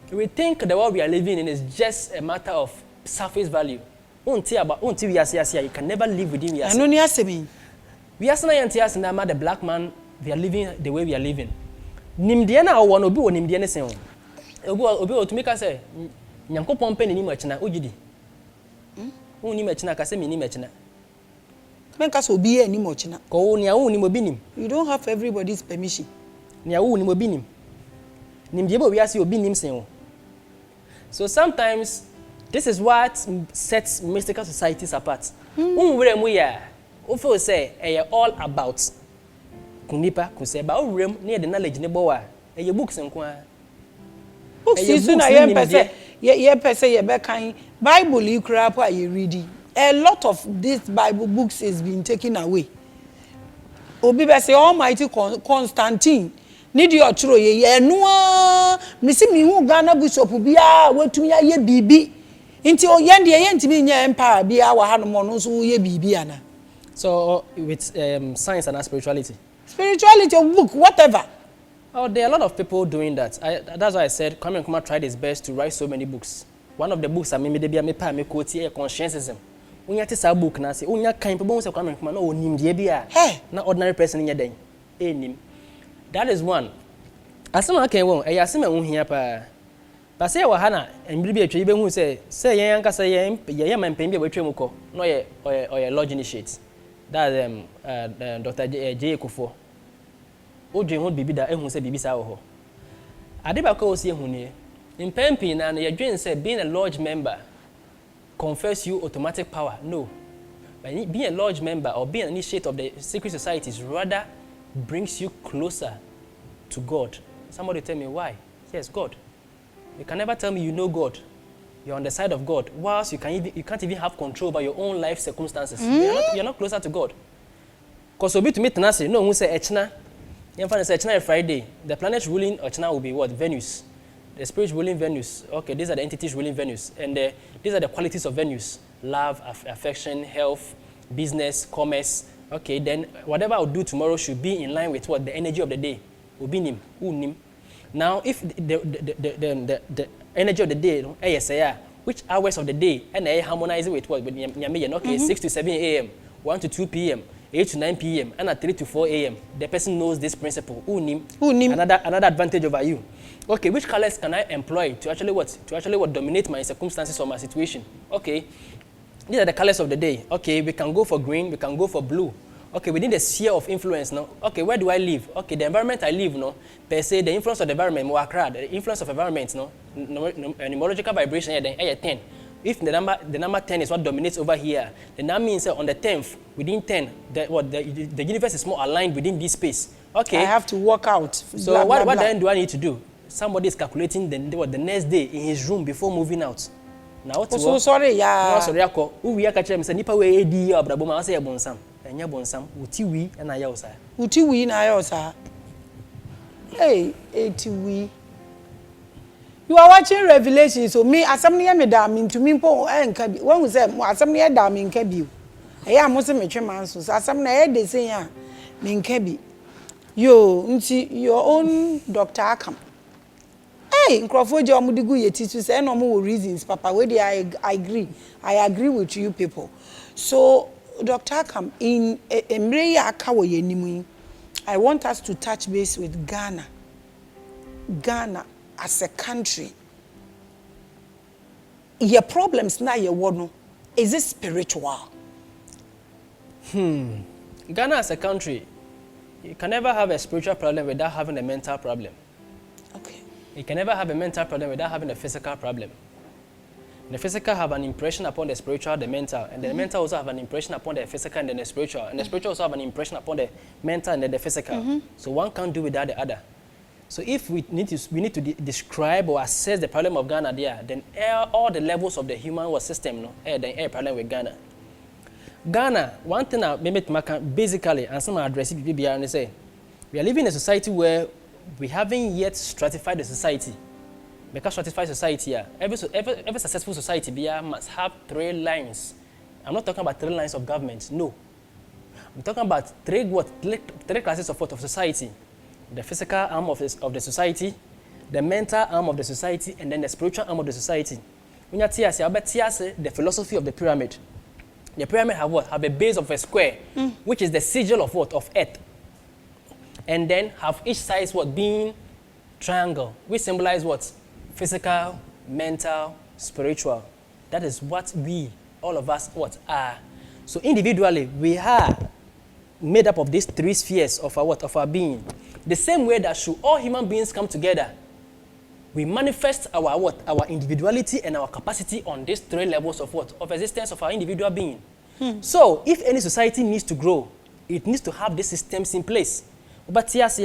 we think the world we are living in is just a matter of surface value. Until we are you can never live within we are. We are saying the black man, we are living the way we are living. Nimdiana or one obi or nimdiana say. Obi to make us say, Nyanko Pompen ni machina, Ujidi. Uni machina, Casemi ni machina. Make us obi any mochina. Go nia uni mobinim. You don't have everybody's permission. Nia uni mobinim. Nimdiebo we ask you obinim say. So sometimes this is what sets mystical societies apart. We are say all about kunipa kuseba urem near the knowledge neboa your books and books is na ye pese ye be kan Bible you crap are you reading. A lot of these Bible books is being taken away. Obi be say Almighty Constantine need your churo ye no misi mi hu Ghana bishop bia watumi ye bibi nti o ye ndie ye ntimi nya empire bia wa hanom no so ye bibi ana. So with science and spirituality book whatever. Oh, there are a lot of people doing that. That's why I said Kwame Nkrumah tried his best to write so many books. One of the books I made me quote here conscientism. When you take a book na say onya kan people say Kwame Nkrumah no onim de bia na ordinary person in your den enim. That is one. Asema kan won e asema hu hia pa. Ba say wa ha na mbiri bi atwa ibe hu say yen anka say yen man pen bi atwa mu ko no ye lodge initiate. That's Dr. J. Kufo. Odwe ho bibi da ehun say bibi sa wo ho. Adeba ko osi ehun nie. In Pempi na your dream say being a lodge member confers you automatic power. No. But being a lodge member or being an initiate of the secret societies rather brings you closer to God. Somebody tell me why? Yes, God. You can never tell me you know God. You're on the side of God, whilst you can't even have control over your own life circumstances. You're not closer to God. Because to meet Tanasi, no one say Echna. You find say Echna Friday. The planet ruling Echna will be what? Venus. The spirit ruling Venus. Okay, these are the entities ruling Venus. And these are the qualities of Venus. Love, affection, health, business, commerce. Okay, then whatever I'll do tomorrow should be in line with what? The energy of the day. Ubinim, unim. Now, if the energy of the day, which hours of the day, and I harmonize it with what? Okay, 6 to 7 a.m., 1 to 2 p.m., 8 to 9 p.m., and at 3 to 4 a.m. The person knows this principle. Unim. Another advantage over you. Okay, which colors can I employ to actually what? To actually what? Dominate my circumstances or my situation. Okay, these are the colors of the day. Okay, we can go for green, we can go for blue. Okay, within the sphere of influence now. Okay, where do I live? Okay, the environment I live, no, per se, the influence of the environment, the influence of environment, no, numerological vibration, then 10. If the number 10 is what dominates over here, then that means on the 10th, within 10, the universe is more aligned within this space. Okay. I have to work out. So what then do I need to do? Somebody is calculating the next day in his room before moving out. Now what? So sorry, yeah. No, sorry, ako. We are catching me. Nipa we edi abraboma ase yebonsam. Enya bonsam. Utiwi na ya osa. Utiwi na ya osa. Hey, etiwi. You are watching Revelation, so me asamne me da me ntumi mpo enka bi. When we say asamne da me nka bi. Eya mo se me tweman so asamne e de sen ya me nka bi. Yo, nti your own Dr. Acham. Hey, nkrofo je omudigu yetitu say no mo reasons papa we dey I agree with you people. So Dr. Acham in emre ya aka wo yenimu, I want us to touch base with Ghana. Ghana as a country. Your problems na your wono, is it spiritual? Ghana as a country, you can never have a spiritual problem without having a mental problem. Okay. You can never have a mental problem without having a physical problem. The physical have an impression upon the spiritual, the mental, and the mental also have an impression upon the physical and then the spiritual, and the spiritual also have an impression upon the mental and then the physical. So one can't do without the other. So if we need to describe or assess the problem of Ghana there, then all the levels of the human system, no, then a problem with Ghana. Ghana, one thing I maybe basically, and some address people and say, we are living in a society where we haven't yet stratified the society. Because stratified society, every successful society must have 3 lines. I'm not talking about 3 lines of government, no. I'm talking about 3 classes of society. The physical arm of the society, the mental arm of the society, and then the spiritual arm of the society. When you the philosophy of the pyramid. The pyramid have what? Have a base of a square, which is the sigil of what? Of earth. And then have each side what? Being triangle, which symbolize what? Physical, mental, spiritual. That is what we, all of us, what are. So individually, we are made up of these 3 spheres of our what? Of our being. The same way that should all human beings come together, we manifest our what? Our individuality and our capacity on these 3 levels of what? Of existence of our individual being. So if any society needs to grow, it needs to have these systems in place. But yes,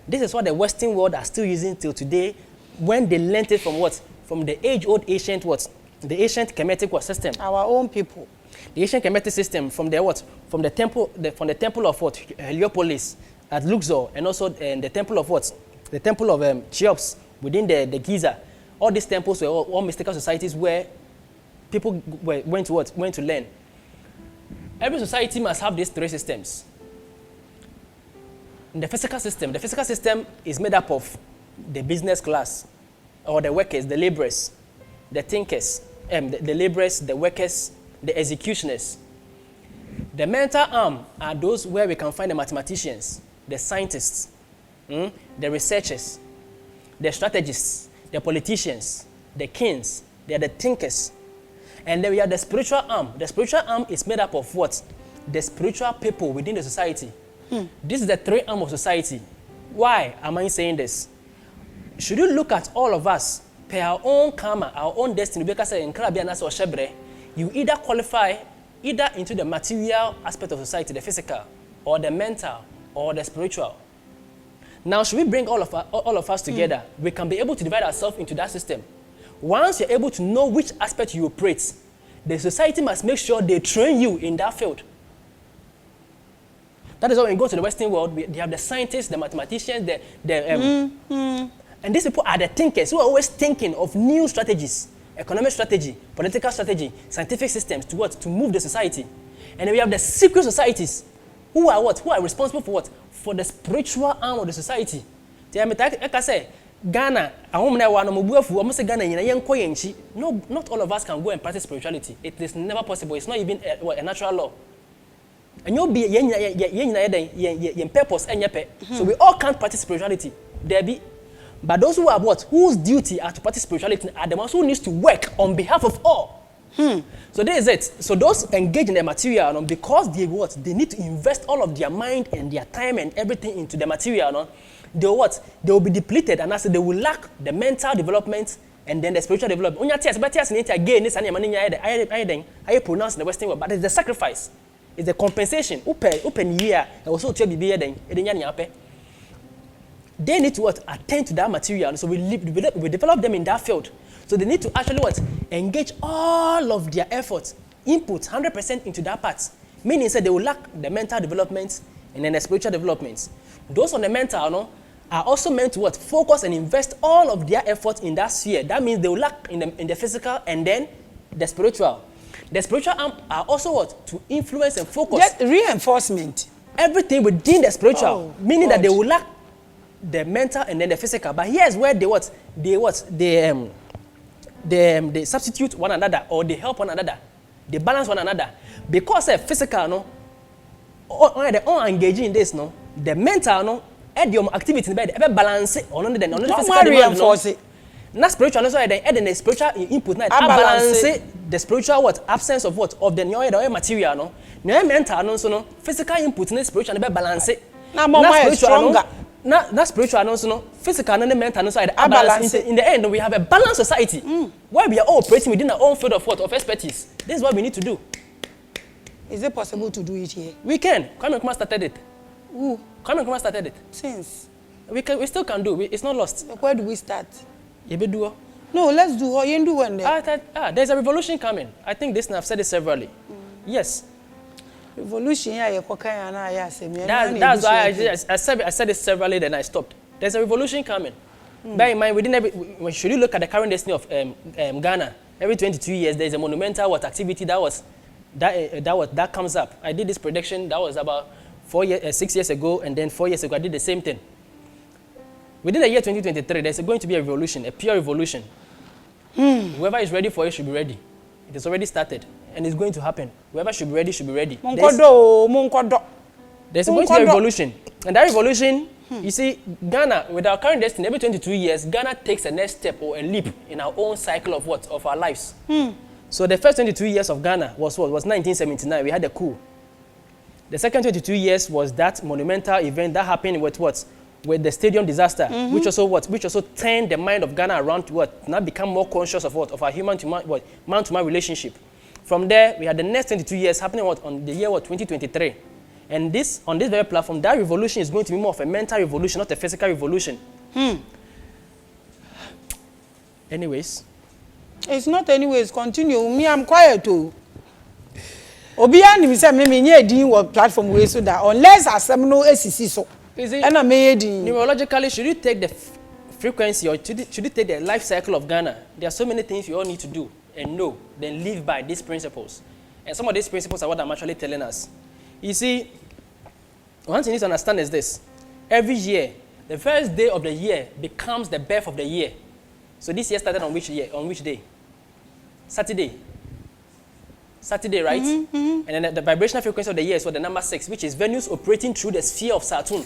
this is what the Western world are still using till today, when they learned it from what? From the age-old ancient what? The ancient Kemetic what system? Our own people. The ancient Kemetic system from the what? From the temple of what? Heliopolis at Luxor, and also the temple of what? The temple of Cheops within the Giza. All these temples were all mystical societies where people went to learn. Every society must have these 3 systems. In the physical system is made up of the business class, or the workers, the laborers, the thinkers, the laborers, the workers, the executioners. The mental arm are those where we can find the mathematicians, the scientists, the researchers, the strategists, the politicians, the kings. They are the thinkers. And then we have the spiritual arm. The spiritual arm is made up of what? The spiritual people within the society. This is the 3 arm of society. Why am I saying this? Should you look at all of us, per our own karma, our own destiny, because you either qualify either into the material aspect of society, the physical, or the mental, or the spiritual. Now, should we bring all of us together? We can be able to divide ourselves into that system. Once you're able to know which aspect you operate, the society must make sure they train you in that field. That is why when you go to the Western world, they have the scientists, the mathematicians, and these people are the thinkers who are always thinking of new strategies, economic strategy, political strategy, scientific systems to what? To move the society. And then we have the secret societies who are what? Who are responsible for what? For the spiritual arm of the society. Like I say, Ghana, no, not all of us can go and practice spirituality. It is never possible. It's not even a natural law. And you'll be purpose and so we all can't practice spirituality. There be, but those who are what? Whose duty are to practice spirituality are the ones who needs to work on behalf of all. So there is it. So those engaged in the material, because they what? They need to invest all of their mind and their time and everything into the material. They what? They will be depleted, and as they will lack the mental development and then the spiritual development. I pronounce in the Western world, but it's the sacrifice. It's the compensation. Open year. Also to be they need to what? Attend to that material. So we develop them in that field. So they need to actually what? Engage all of their efforts, input 100% into that part. Meaning that they will lack the mental development and then the spiritual development. Those on the mental are also meant to what? Focus and invest all of their efforts in that sphere. That means they will lack in the physical and then the spiritual. The spiritual arm are also what? To influence and focus. Yes, reinforcement. Everything within the spiritual, meaning that they will lack the mental and then the physical. But here's where they what? They substitute one another, or they help one another. They balance one another. Because physical, they all engaging in this, the mental, activity in bed, ever balance it, or the physical reinforce it. Not spiritual, also the spiritual input, balance it, the spiritual what? Absence of what? Of the material, mental, physical input, and spiritual, never balance it. Now more stronger. Not spiritual, physical and mental side. In the end, we have a balanced society where we are all operating within our own field of what? Of expertise. This is what we need to do. Is it possible to do it here? We can. Kwame started it. Who? Kwame started it. Since? We still can do. It's not lost. Where do we start? No, let's do what you do one day. There's a revolution coming. I think this, and I've said it severally. Yes. Revolution, that's why I said it severally, then I stopped. There's a revolution coming. Bear in mind, should you look at the current destiny of Ghana, every 22 years there's a monumental activity that comes up. I did this prediction, that was about 6 years ago, and then 4 years ago I did the same thing. Within the year 2023, there's going to be a revolution, a pure revolution. Whoever is ready for it should be ready. It has already started, and it's going to happen. Whoever should be ready should be ready. There's going to be a revolution. And that revolution, you see, Ghana, with our current destiny, every 22 years, Ghana takes a next step or a leap in our own cycle of what? Of our lives. So the first 22 years of Ghana was what? Was 1979. We had a coup. The second 22 years was that monumental event that happened with what? With the stadium disaster, which also turned the mind of Ghana around to what? Now become more conscious of what? Of our man-to-man relationship. From there, we had the next 22 years happening what? On the year 2023. And this, on this very platform, that revolution is going to be more of a mental revolution, not a physical revolution. Anyways. It's not anyways, continue. Me, I'm quiet too. Obiani mi say me nye din work platform we so that unless asem no ACC so. And I made neurologically, should you take the frequency or should you take the life cycle of Ghana? There are so many things you all need to do and know, then live by these principles. And some of these principles are what I'm actually telling us. You see, one thing you need to understand is this. Every year, the first day of the year becomes the birth of the year. So this year started on which year? On which day? Saturday. Saturday, right? And then the vibrational frequency of the year is what? The number 6, which is Venus operating through the sphere of Saturn.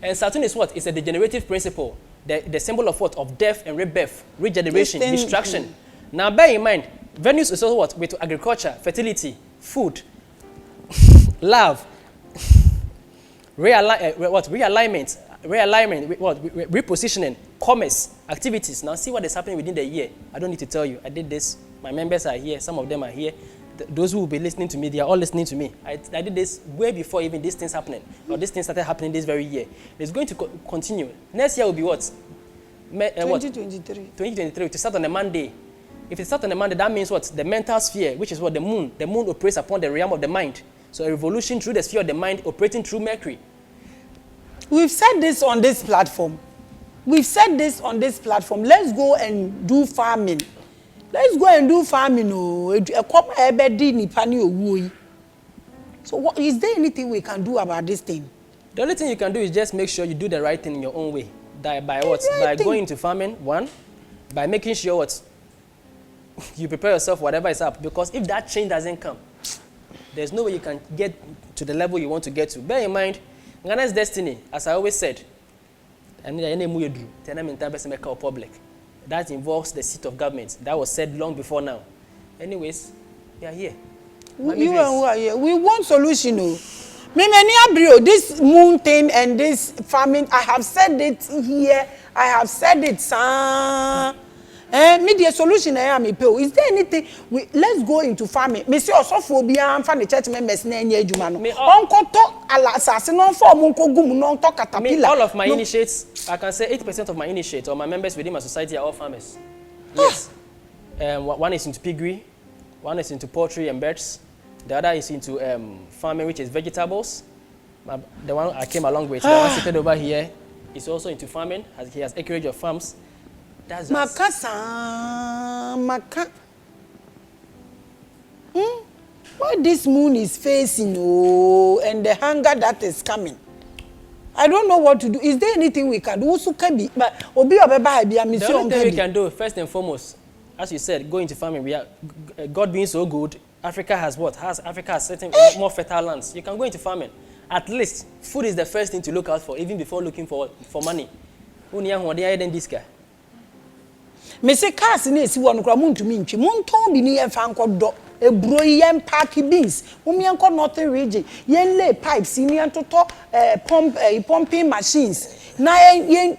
And Saturn is what? It's a degenerative principle. The symbol of what? Of death and rebirth, regeneration, destruction. Now bear in mind, Venus is also what? With agriculture, fertility, food, love, realignment, repositioning, commerce, activities. Now see what is happening within the year. I don't need to tell you. I did this. My members are here. Some of them are here. those who will be listening to me, they are all listening to me. I did this way before even these things happening, or this thing started happening this very year. It's going to continue. Next year will be what? 2023. 2023, to start on a Monday. If it starts on a Monday, that means what? The mental sphere, which is what? The moon. The moon operates upon the realm of the mind. So a revolution through the sphere of the mind operating through Mercury. We've said this on this platform. Let's go and do farming. So is there anything we can do about this thing? The only thing you can do is just make sure you do the right thing in your own way. By what? By going into farming, one. By making sure what? You prepare yourself whatever is up. Because if that change doesn't come, there's no way you can get to the level you want to get to. Bear in mind, Ghana's destiny, as I always said, public. That involves the seat of government. That was said long before now. Anyways, we are here. You and who are here? We want solution. This moon thing and this farming, I have said it here. I have said it, sir. Media solution I am. Is there anything? Let's go into farming. Monsieur Osophobia and fan the church members na enye adwuma no. Onko to ala asase no form onko gum no to caterpillar. All of my initiates, I can say 80% of my initiates or my members within my society are all farmers. Yes. One is into piggery, one is into poultry and birds. The other is into farming, which is vegetables. The one I came along with, the one seated over here, is also into farming. He has acreage of farms. That's what this moon is facing, and the hunger that is coming. I don't know what to do. Is there anything we can do? The only thing we can do, first and foremost, as you said, go into farming. God being so good, Africa has what? Africa has certain more fertile lands. You can go into farming. At least, food is the first thing to look out for, even before looking for money. This guy. Me say cars na esi wonu kra muntumi ntwi monton bi ni yemfa nkodo eburo yem pack beans mumienko northern region yen lay pipes ni entoto pumping machines na yen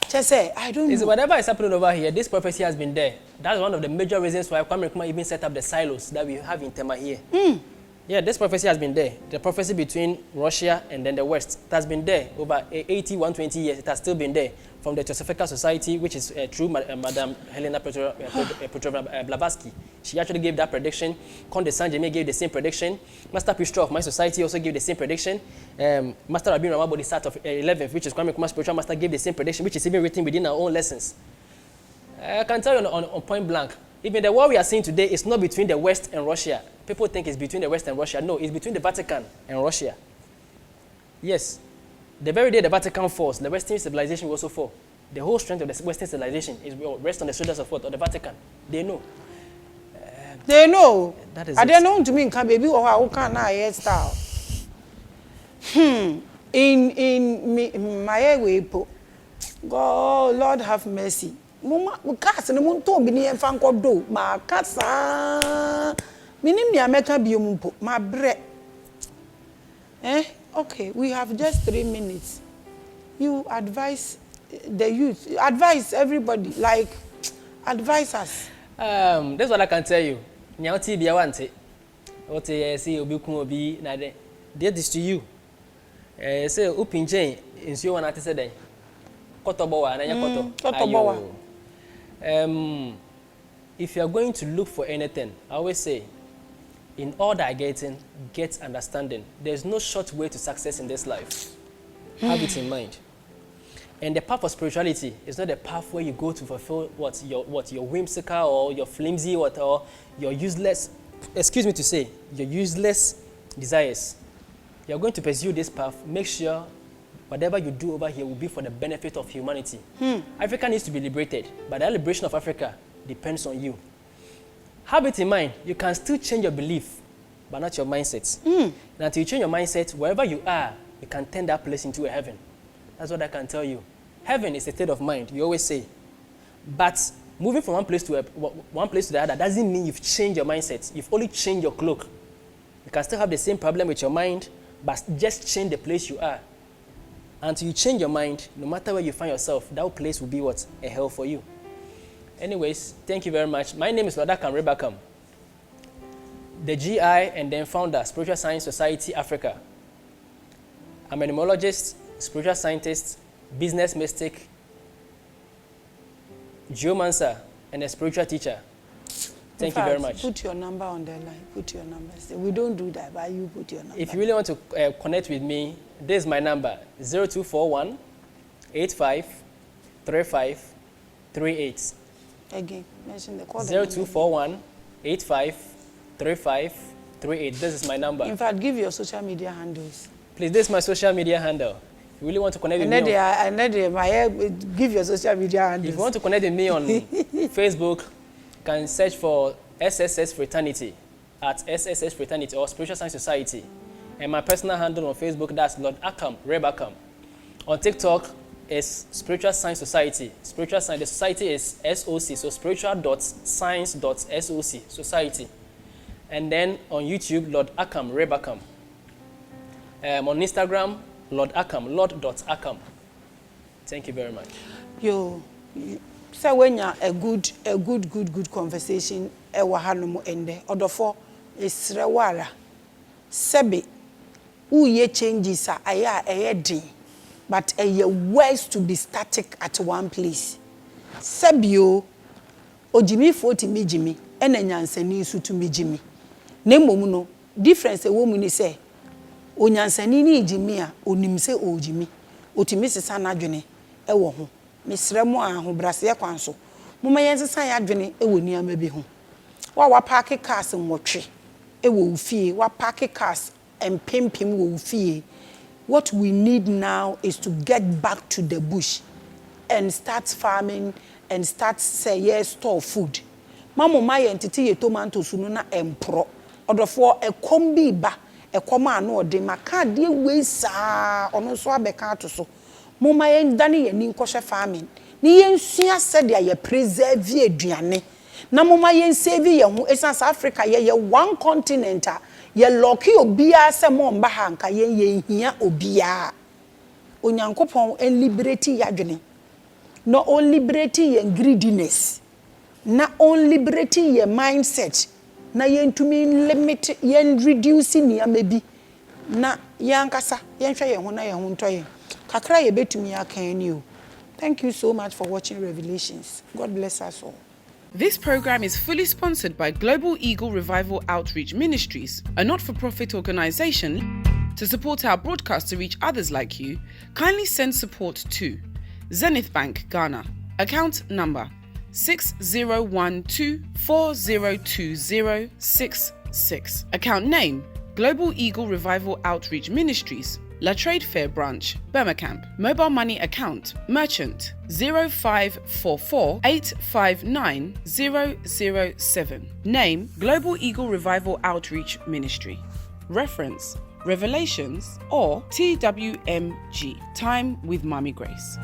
say I don't know. Whatever is happening over here, this prophecy has been there. That's one of the major reasons why Kwame Nkrumah even set up the silos that we have in Tema here. Yeah, this prophecy has been there. The prophecy between Russia and then the West, it has been there over 80, 120 years. It has still been there. From the Theosophical Society, which is through Madame Helena Petrovna Blavatsky. She actually gave that prediction. Conde Saint-Germain gave the same prediction. Master Pistro of my society also gave the same prediction. Master Rabin Ramabo, the start of 11th, which is Kwame Nkrumah's spiritual master, gave the same prediction, which is even written within our own lessons. I can tell you on point blank, even the war we are seeing today is not between the West and Russia. People think it's between the West and Russia. No, it's between the Vatican and Russia. Yes. The very day the Vatican falls, the Western civilization will also fall. The whole strength of the Western civilization rests on the shoulders of what? Of the Vatican. They know. They know. That is I don't know to me, can baby or how can I hairstyle? In my way, God, Lord have mercy. Mama, cast and the moon told me and found God do. My casa. Minim ya meka biomumpo. My bread. Okay, we have just 3 minutes. You advise the youth, advise everybody, like, advise us. That's what I can tell you. Nyauti bi awante. Ote say obi kun obi na de. This to you. Say opinjen nsuo wana te say den. Kotobowa na nya kotobowa. If you are going to look for anything, I always say, in all that getting, get understanding. There's no short way to success in this life. Have it in mind. And the path of spirituality is not the path where you go to fulfill your whimsical or your flimsy or your useless, excuse me to say, your useless desires. You're going to pursue this path. Make sure whatever you do over here will be for the benefit of humanity. Africa needs to be liberated, but the liberation of Africa depends on you. Have it in mind, you can still change your belief, but not your mindset. And until you change your mindset, wherever you are, you can turn that place into a heaven. That's what I can tell you. Heaven is a state of mind, you always say. But moving from one place to the other doesn't mean you've changed your mindset. You've only changed your cloak. You can still have the same problem with your mind, but just change the place you are. Until you change your mind, no matter where you find yourself, that place will be what? A hell for you. Anyways, thank you very much. My name is Lord Acham Rebakam. the GI and then founder, Spiritual Science Society Africa. I'm an numerologist, spiritual scientist, business mystic, geomancer, and a spiritual teacher. Thank you very much. Put your number on the line. Put your number. We don't do that, but you put your number. If you really want to connect with me, this is my number, 0241 85 35 38. Again, mention the call. 0241 85 35 38. This is my number. In fact, give your social media handles. Please, this is my social media handle. If you really want to connect with me, give your social media handles. If you want to connect with me on Facebook, you can search for SSS Fraternity at SSS Fraternity or Spiritual Science Society. And my personal handle on Facebook, that's Lord Acham, Reb Acham. On TikTok is Spiritual Science Society. Spiritual Science, the society is SOC, so spiritual.science.soc, society. And then on YouTube, Lord Acham, Reb Acham. On Instagram, Lord Acham, Lord.Acham. Thank you very much. So when you're a good conversation, hanumu ende. Odofo is rewara. Sebe, uye changes are din, but a ways to be static at one place. Sebio, ojimi 40 mi jimi, ene nyansani su to mi jimi. Nemomuno, difference a woman is say, o nyansani ni jimi a, onimse o jimi, otimisi sana dwene, ewo ho. Misremo a ho brase kwanso moma yensesan ya adwene ewo niama bi ho wa park cars nwotwe ewo ufie wa park cars empempem wo ufie. What we need now is to get back to the bush and start farming and start say store food. Mama ma yentiti ye tomatoes no na empro odofo ekombi ba ekoma na ode maka de we saa ono so abeka to so. Mama yen dani ye ni nkoshe farming ni yen sua said ya preserve aduane na mama yen save ye ho South Africa ye one continent ye lucky obia se mo mba ha nka yen hia obia onyankopon en liberty yadwene no only liberty ye greediness na only liberty ye mindset na yen tumi limit yen reduce ni amebi na yankasa yen hwe ye ho na ye ho ntoye. Thank you so much for watching Revelations. God bless us all. This program is fully sponsored by Global Eagle Revival Outreach Ministries, a not-for-profit organization. To support our broadcast to reach others like you, kindly send support to Zenith Bank, Ghana, account number 6012402066, account name Global Eagle Revival Outreach Ministries, La Trade Fair Branch, Burma Camp. Mobile money account, merchant 0544 859 007. Name, Global Eagle Revival Outreach Ministry. Reference, Revelations or TWMG. Time with Maame Grace.